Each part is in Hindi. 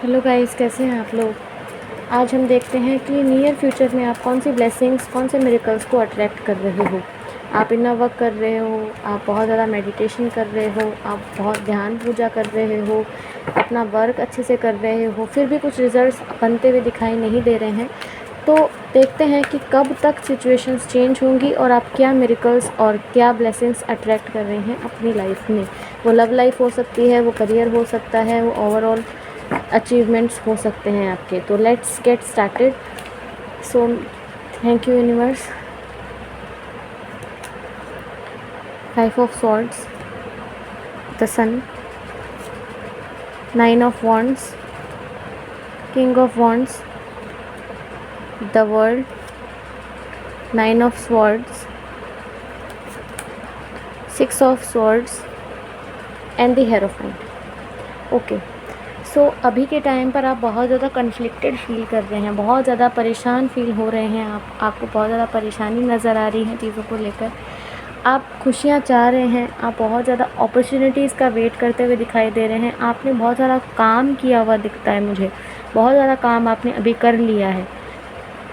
हेलो गाइस, कैसे हैं आप लोग। आज हम देखते हैं कि नियर फ्यूचर में आप कौन सी ब्लेसिंग्स, कौन से मिरेकल्स को अट्रैक्ट कर रहे हो। आप इनर वर्क कर रहे हो, आप बहुत ज़्यादा मेडिटेशन कर रहे हो, आप बहुत ध्यान पूजा कर रहे हो, अपना वर्क अच्छे से कर रहे हो, फिर भी कुछ रिजल्ट्स बनते हुए दिखाई नहीं दे रहे हैं। तो देखते हैं कि कब तक सिचुएशंस चेंज होंगी और आप क्या मिरेकल्स और क्या ब्लेसिंग्स अट्रैक्ट कर रहे हैं अपनी लाइफ में। वो लव लाइफ हो सकती है, वो करियर हो सकता है, वो ओवरऑल अचीवमेंट्स हो सकते हैं आपके। तो let's get started. So thank you universe. 5 of swords, the sun, 9 of wands, king of wands, the world, 9 of swords, 6 of swords and the hierophant. Okay, so अभी के टाइम पर आप बहुत ज़्यादा कन्फ्लिक्टेड फील कर रहे हैं, बहुत ज़्यादा परेशान फील हो रहे हैं। आपको बहुत ज़्यादा परेशानी नज़र आ रही है चीज़ों को लेकर। आप खुशियाँ चाह रहे हैं, आप बहुत ज़्यादा अपॉर्चुनिटीज़ का वेट करते हुए दिखाई दे रहे हैं। आपने बहुत सारा काम किया हुआ दिखता है मुझे, बहुत ज़्यादा काम आपने अभी कर लिया है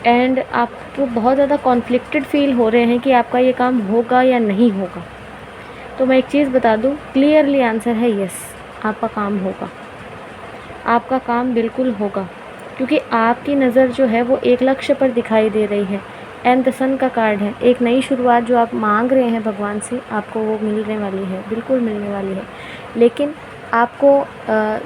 एंड आपको बहुत ज़्यादा कॉन्फ्लिक्टेड फील हो रहे हैं कि आपका ये काम होगा या नहीं होगा। तो मैं एक चीज़ बता दूँ, क्लियरली आंसर है यस, आपका काम होगा, आपका काम बिल्कुल होगा, क्योंकि आपकी नज़र जो है वो एक लक्ष्य पर दिखाई दे रही है। एंड द सन का कार्ड है, एक नई शुरुआत जो आप मांग रहे हैं भगवान से, आपको वो मिलने वाली है, बिल्कुल मिलने वाली है। लेकिन आपको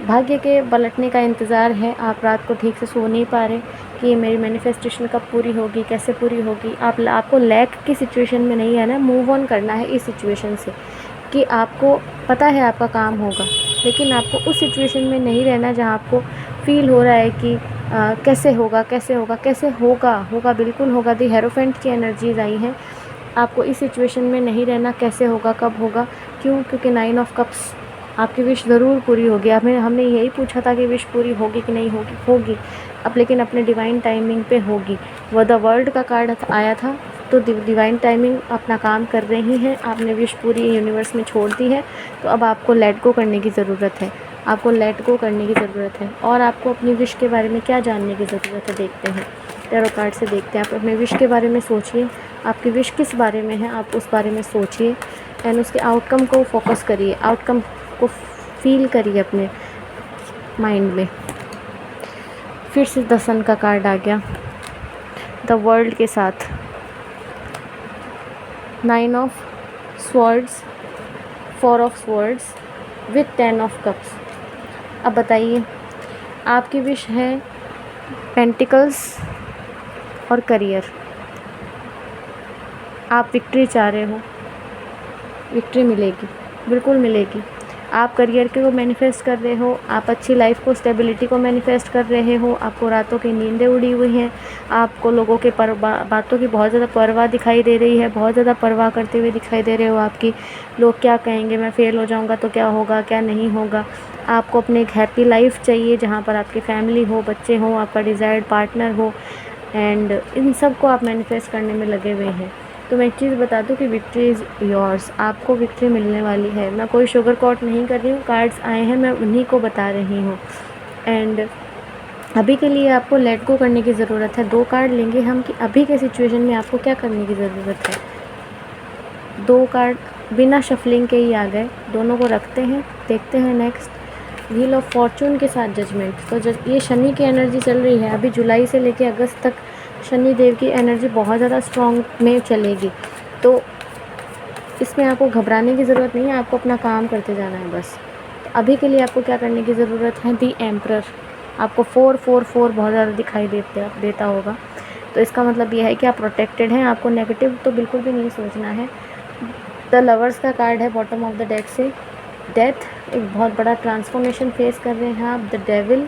भाग्य के पलटने का इंतज़ार है। आप रात को ठीक से सो नहीं पा रहे कि मेरी मैनिफेस्टेशन कब पूरी होगी, कैसे पूरी होगी। आपको लैक की सिचुएशन में नहीं है ना, मूव ऑन करना है इस सिचुएशन से, कि आपको पता है आपका काम होगा, लेकिन आपको उस सिचुएशन में नहीं रहना जहाँ आपको फील हो रहा है कि कैसे होगा, कैसे होगा, कैसे होगा। होगा, बिल्कुल होगा। दी हेरोफेंट की एनर्जीज आई हैं। आपको इस सिचुएशन में नहीं रहना, कैसे होगा, कब होगा। क्यों? क्योंकि 9 ऑफ कप्स, आपकी विश ज़रूर पूरी होगी। हमने यही पूछा था कि विश पूरी होगी कि नहीं होगी, होगी अब, लेकिन अपने डिवाइन टाइमिंग पे होगी। वो द वर्ल्ड का कार्ड आया था, तो डिवाइन टाइमिंग अपना काम कर रही है। आपने विश पूरी यूनिवर्स में छोड़ दी है, तो अब आपको लेट गो करने की ज़रूरत है। आपको लेट गो करने की ज़रूरत है। और आपको अपनी विश के बारे में क्या जानने की ज़रूरत है, देखते हैं। टैरो कार्ड से देखते हैं। आप अपने विश के बारे में सोचिए, आपकी विश किस बारे में है, आप उस बारे में सोचिए एंड उसके आउटकम को फोकस करिए, आउटकम को फील करिए अपने माइंड में। फिर से द सन का कार्ड आ गया द वर्ल्ड के साथ, 9 of swords, 4 of swords with 10 of cups. अब बताइए, आपकी विश है पेंटिकल्स और करियर। आप विक्ट्री चाह रहे हो, विक्ट्री मिलेगी, बिल्कुल मिलेगी। आप करियर को मैनिफेस्ट कर रहे हो, आप अच्छी लाइफ को, स्टेबिलिटी को मैनिफेस्ट कर रहे हो। आपको रातों की नींदें उड़ी हुई हैं, आपको लोगों के बातों की बहुत ज़्यादा परवाह दिखाई दे रही है, बहुत ज़्यादा परवाह करते हुए दिखाई दे रहे हो आपकी। लोग क्या कहेंगे, मैं फ़ेल हो जाऊंगा तो क्या होगा, क्या नहीं होगा। आपको अपने एक हैप्पी लाइफ चाहिए जहाँ पर आपकी फैमिली हो, बच्चे हों, आपका डिज़ायर्ड पार्टनर हो, एंड इन सब को आप मैनिफेस्ट करने में लगे हुए हैं। तो मैं एक चीज़ बता दूं कि विक्ट्री इज़ योर्स, आपको विक्ट्री मिलने वाली है। मैं कोई शुगर कोट नहीं कर रही हूँ, कार्ड्स आए हैं, मैं उन्हीं को बता रही हूँ। एंड अभी के लिए आपको लेट गो करने की ज़रूरत है। 2 कार्ड लेंगे हम कि अभी के सिचुएशन में आपको क्या करने की ज़रूरत है। 2 कार्ड बिना शफलिंग के ही आ गए, दोनों को रखते हैं, देखते हैं नेक्स्ट। व्हील ऑफ फॉर्चून के साथ जजमेंट। तो ये शनि की एनर्जी चल रही है अभी, जुलाई से लेकर अगस्त तक शनि देव की एनर्जी बहुत ज़्यादा स्ट्रॉन्ग में चलेगी। तो इसमें आपको घबराने की ज़रूरत नहीं है, आपको अपना काम करते जाना है बस। तो अभी के लिए आपको क्या करने की ज़रूरत है, दी एम्परर। आपको 444 बहुत ज़्यादा दिखाई देता होगा, तो इसका मतलब यह है कि आप प्रोटेक्टेड हैं। आपको नेगेटिव तो बिल्कुल भी नहीं सोचना है। द लवर्स का कार्ड है बॉटम ऑफ द डेक से, डेथ, एक बहुत बड़ा ट्रांसफॉर्मेशन फेस कर रहे हैं आप, the devil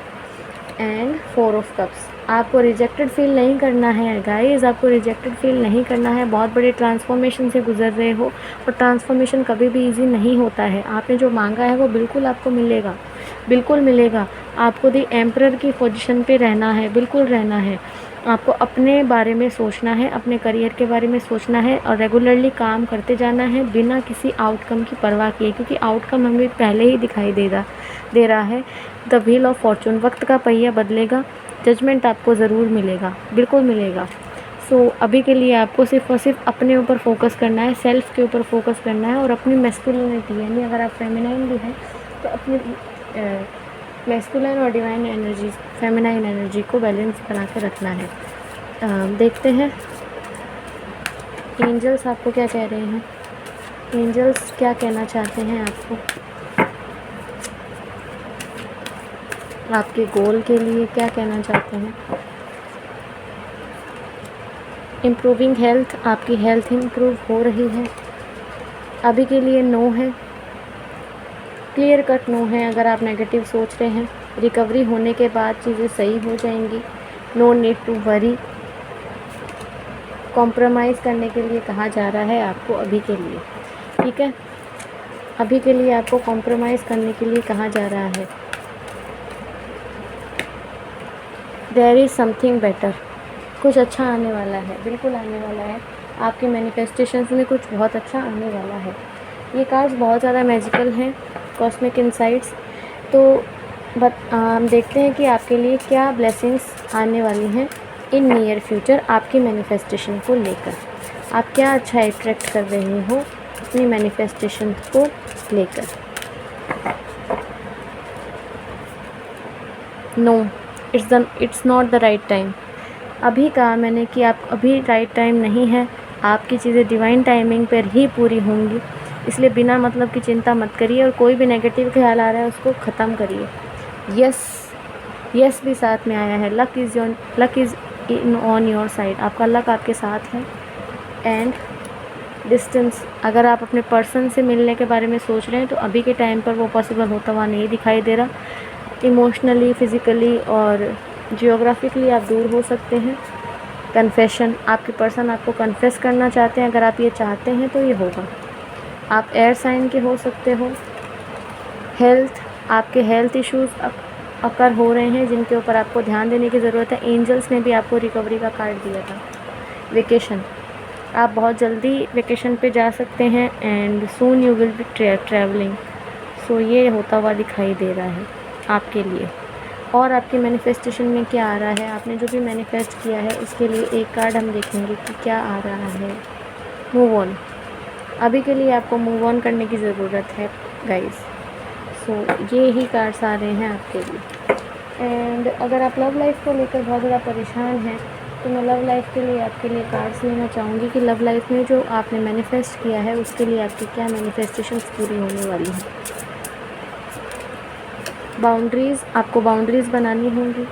and 4 of cups. आपको रिजेक्टेड फील नहीं करना है गाइस, आपको रिजेक्टेड फील नहीं करना है। बहुत बड़े ट्रांसफॉर्मेशन से गुजर रहे हो, और ट्रांसफॉर्मेशन कभी भी इजी नहीं होता है। आपने जो मांगा है वो बिल्कुल आपको मिलेगा, बिल्कुल मिलेगा। आपको दी एम्परर की पोजीशन पे रहना है, बिल्कुल रहना है। आपको अपने बारे में सोचना है, अपने करियर के बारे में सोचना है और रेगुलरली काम करते जाना है बिना किसी आउटकम की परवाह किए, क्योंकि आउटकम हमें पहले ही दिखाई दे रहा है। द व्हील ऑफ फॉर्चून, वक्त का पहिया बदलेगा, जजमेंट आपको ज़रूर मिलेगा, बिल्कुल मिलेगा। सो अभी के लिए आपको सिर्फ और सिर्फ अपने ऊपर फोकस करना है, सेल्फ के ऊपर फोकस करना है और अपनी मैस्कुलिनिटी, यानी अगर आप फेमिनाइन भी हैं तो अपनी मैस्कुलिन और डिवाइन एनर्जी, फेमिनाइन एनर्जी को बैलेंस बना के रखना है। देखते हैं एंजल्स आपको क्या कह रहे हैं। एंजल्स क्या कहना चाहते हैं आपको, आपके गोल के लिए क्या कहना चाहते हैं। इम्प्रूविंग हेल्थ, आपकी हेल्थ इम्प्रूव हो रही है। अभी के लिए नो है, क्लियर कट नो है। अगर आप नेगेटिव सोच रहे हैं, रिकवरी होने के बाद चीज़ें सही हो जाएंगी। No need to worry, compromise करने के लिए कहा जा रहा है आपको अभी के लिए, ठीक है। अभी के लिए आपको कॉम्प्रोमाइज़ करने के लिए कहा जा रहा है। देयर इज़ समथिंग बेटर, कुछ अच्छा आने वाला है, बिल्कुल आने वाला है। आपके मैनिफेस्टेशंस में कुछ बहुत अच्छा आने वाला है। ये कार्ड्स बहुत ज़्यादा मैजिकल हैं, कॉस्मिक इंसाइट्स। तो हम देखते हैं कि आपके लिए क्या ब्लेसिंग्स आने वाली हैं इन नियर फ्यूचर आपकी मैनिफेस्टेशन को लेकर। आप क्या अच्छा अट्रैक्ट कर रहे हो अपनी मैनिफेस्टेशन को लेकर। No, it's not the right time. अभी कहा मैंने कि आप अभी राइट टाइम नहीं है, आपकी चीज़ें डिवाइन टाइमिंग पर ही पूरी होंगी। इसलिए बिना मतलब की चिंता मत करिए और कोई भी नेगेटिव ख्याल आ रहा है उसको ख़त्म करिए। यस भी साथ में आया है। Luck is in on your side, आपका लक आपके साथ है। एंड डिस्टेंस, अगर आप अपने पर्सन से मिलने के बारे में सोच रहे हैं तो अभी के टाइम पर वो पॉसिबल होता हुआ नहीं दिखाई दे रहा। इमोशनली, फिज़िकली और जियोग्राफिकली आप दूर हो सकते हैं। कन्फेशन, आपके पर्सन आपको कन्फेस करना चाहते हैं। अगर आप ये चाहते हैं तो ये होगा। आप एयर साइन के हो सकते हो। हेल्थ, आपके हेल्थ इश्यूज़ अकर हो रहे हैं जिनके ऊपर आपको ध्यान देने की ज़रूरत है। एंजल्स ने भी आपको रिकवरी का कार्ड दिया था। वेकेशन, आप बहुत जल्दी वेकेशन पे जा सकते हैं। And soon you will be travelling. So ये होता हुआ दिखाई दे रहा है आपके लिए। और आपके मैनिफेस्टेशन में क्या आ रहा है, आपने जो भी मैनिफेस्ट किया है उसके लिए एक कार्ड हम देखेंगे कि क्या आ रहा है। मूव ऑन, अभी के लिए आपको मूव ऑन करने की ज़रूरत है गाइस। सो ये ही कार्ड्स आ रहे हैं आपके लिए। एंड अगर आप लव लाइफ को लेकर बहुत ज़्यादा परेशान हैं तो मैं लव लाइफ के लिए आपके लिए कार्ड्स लेना चाहूँगी कि लव लाइफ में जो आपने मैनिफेस्ट किया है उसके लिए आपकी क्या मैनिफेस्टेशंस पूरी होने वाली हैं। बाउंड्रीज़, आपको बाउंड्रीज़ बनानी होंगी।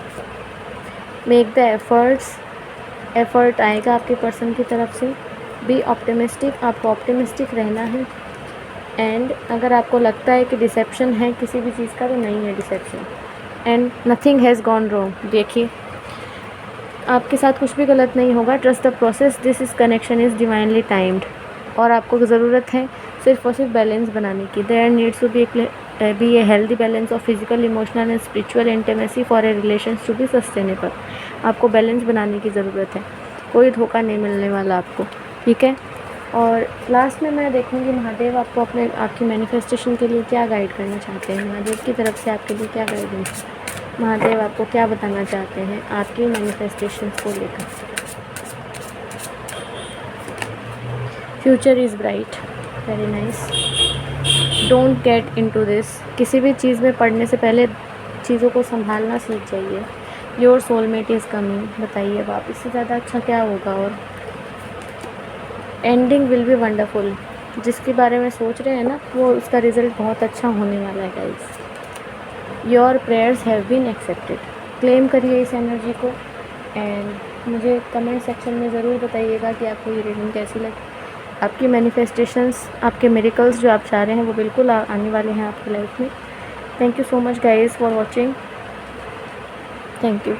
मेक द एफ़र्ट आएगा आपके पर्सन की तरफ से। बी ऑप्टिमिस्टिक, आपको ऑप्टिमिस्टिक रहना है। एंड अगर आपको लगता है कि डिसेप्शन है किसी भी चीज़ का, तो नहीं है deception. And nothing has gone wrong, देखिए आपके साथ कुछ भी गलत नहीं होगा। Trust the process, this is connection is divinely timed. और आपको ज़रूरत है सिर्फ और सिर्फ बैलेंस बनाने की। There needs to be a healthy balance of physical, emotional and spiritual intimacy for a relations to be sustainable. आपको बैलेंस बनाने की ज़रूरत है, कोई धोखा नहीं मिलने वाला आपको, ठीक है। और लास्ट में मैं देखूंगी महादेव आपको आपकी मैनिफेस्टेशन के लिए क्या गाइड करना चाहते हैं। महादेव की तरफ से आपके लिए क्या गाइडेंस है, महादेव आपको क्या बताना चाहते हैं आपकी मैनिफेस्टेशंस को लेकर। Future is bright, very nice. Don't get into this, किसी भी चीज़ में पढ़ने से पहले चीज़ों को संभालना सीख जाइए। योर सोलमेट इज़ कमिंग, बताइए अब आप इससे ज़्यादा अच्छा क्या होगा। और एंडिंग विल बी वंडरफुल, जिसके बारे में सोच रहे हैं ना वो उसका रिज़ल्ट बहुत अच्छा होने वाला है guys. Your prayers have been accepted, claim करिए इस एनर्जी को। एंड मुझे कमेंट सेक्शन में ज़रूर बताइएगा कि आपको ये रीडिंग कैसी लगी। आपकी मैनिफेस्टेशंस, आपके मिरेकल्स जो आप चाह रहे हैं वो बिल्कुल आने वाले हैं आपकी लाइफ में। Thank you so much guys for watching, thank you.